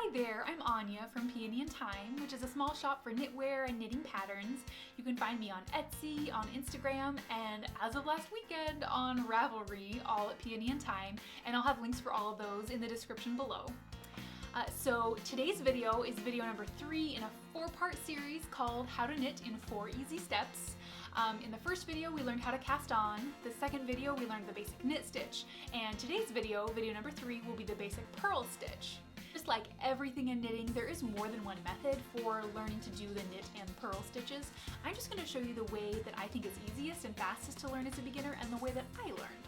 Hi there, I'm Anya from Peony and Time, which is a small shop for knitwear and knitting patterns. You can find me on Etsy, on Instagram, and as of last weekend on Ravelry, all at Peony and Time, and I'll have links for all of those in the description below. So today's video is video number 3 in a 4-part series called How to Knit in 4 Easy Steps. In the first video we learned how to cast on, the second video we learned the basic knit stitch, and today's video, video number 3, will be the basic purl stitch. Just like everything in knitting, there is more than one method for learning to do the knit and purl stitches. I'm just going to show you the way that I think is easiest and fastest to learn as a beginner and the way that I learned.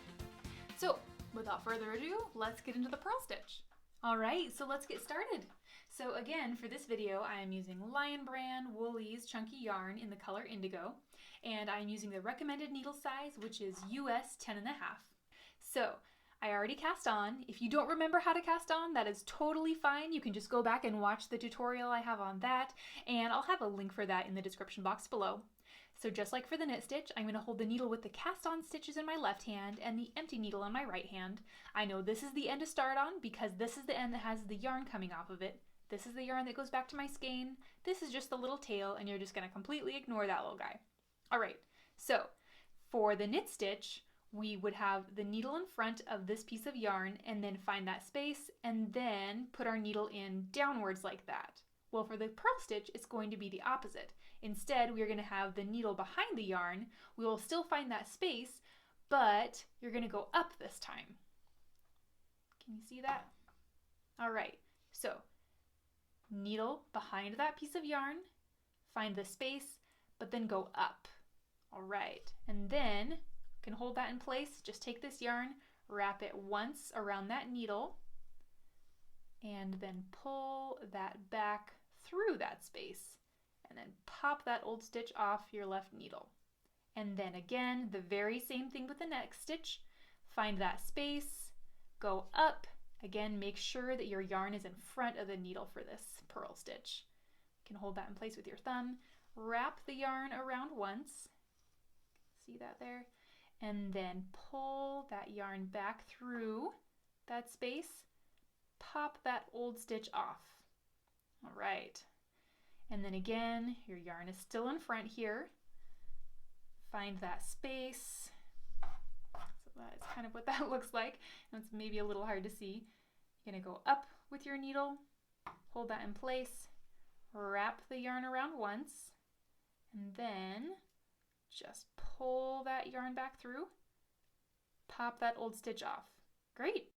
So without further ado, let's get into the purl stitch. Alright, so let's get started. So again, for this video, I am using Lion Brand Woolies Chunky Yarn in the color Indigo, and I'm using the recommended needle size, which is US 10.5. So, I already cast on. If you don't remember how to cast on, that is totally fine. You can just go back and watch the tutorial I have on that, and I'll have a link for that in the description box below. So just like for the knit stitch, I'm going to hold the needle with the cast on stitches in my left hand and the empty needle in my right hand. I know this is the end to start on because this is the end that has the yarn coming off of it. This is the yarn that goes back to my skein. This is just the little tail, and you're just going to completely ignore that little guy. Alright, so for the knit stitch, we would have the needle in front of this piece of yarn and then find that space and then put our needle in downwards like that. Well, for the purl stitch, it's going to be the opposite. Instead, we are going to have the needle behind the yarn. We will still find that space, but you're going to go up this time. Can you see that? All right, so needle behind that piece of yarn, find the space, but then go up. All right, and then you can hold that in place. Just take this yarn, wrap it once around that needle, and then pull that back through that space, and then pop that old stitch off your left needle. And then again, the very same thing with the next stitch. Find that space, go up. Again, make sure that your yarn is in front of the needle for this purl stitch. You can hold that in place with your thumb. Wrap the yarn around once. See that there? And then pull that yarn back through that space. Pop that old stitch off. All right, and then again, your yarn is still in front here. Find that space. So that is kind of what that looks like. It's maybe a little hard to see. You're gonna go up with your needle, hold that in place, wrap the yarn around once, and then just pull that yarn back through, pop that old stitch off. Great.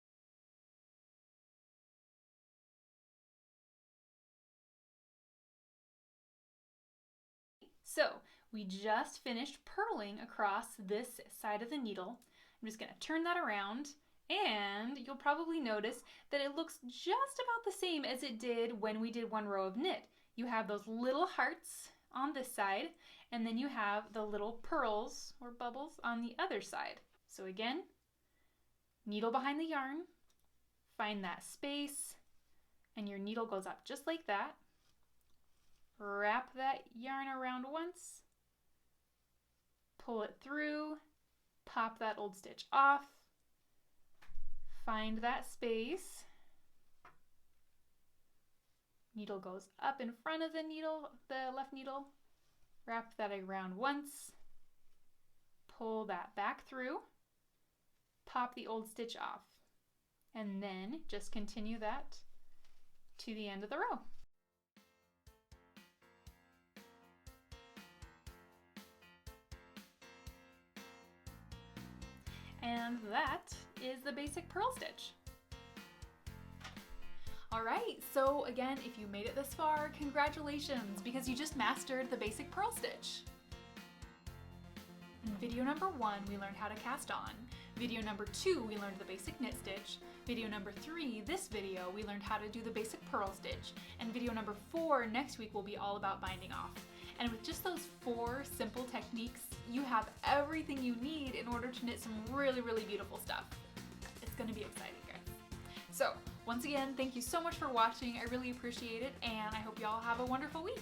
So we just finished purling across this side of the needle. I'm just going to turn that around, and you'll probably notice that it looks just about the same as it did when we did one row of knit. You have those little hearts on this side, and then you have the little purls or bubbles on the other side. So again, needle behind the yarn, find that space, and your needle goes up just like that. Wrap that yarn around once, pull it through, pop that old stitch off, find that space, needle goes up in front of the needle, the left needle, wrap that around once, pull that back through, pop the old stitch off, and then just continue that to the end of the row. And that is the basic purl stitch. Alright, so again, if you made it this far, congratulations, because you just mastered the basic purl stitch. In video number 1, we learned how to cast on. Video number 2, we learned the basic knit stitch. Video number 3, this video, we learned how to do the basic purl stitch. And video number 4, next week, will be all about binding off. And with just those 4 simple techniques, you have everything you need in order to knit some really, really beautiful stuff. It's going to be exciting, guys. So, once again, thank you so much for watching. I really appreciate it, and I hope you all have a wonderful week.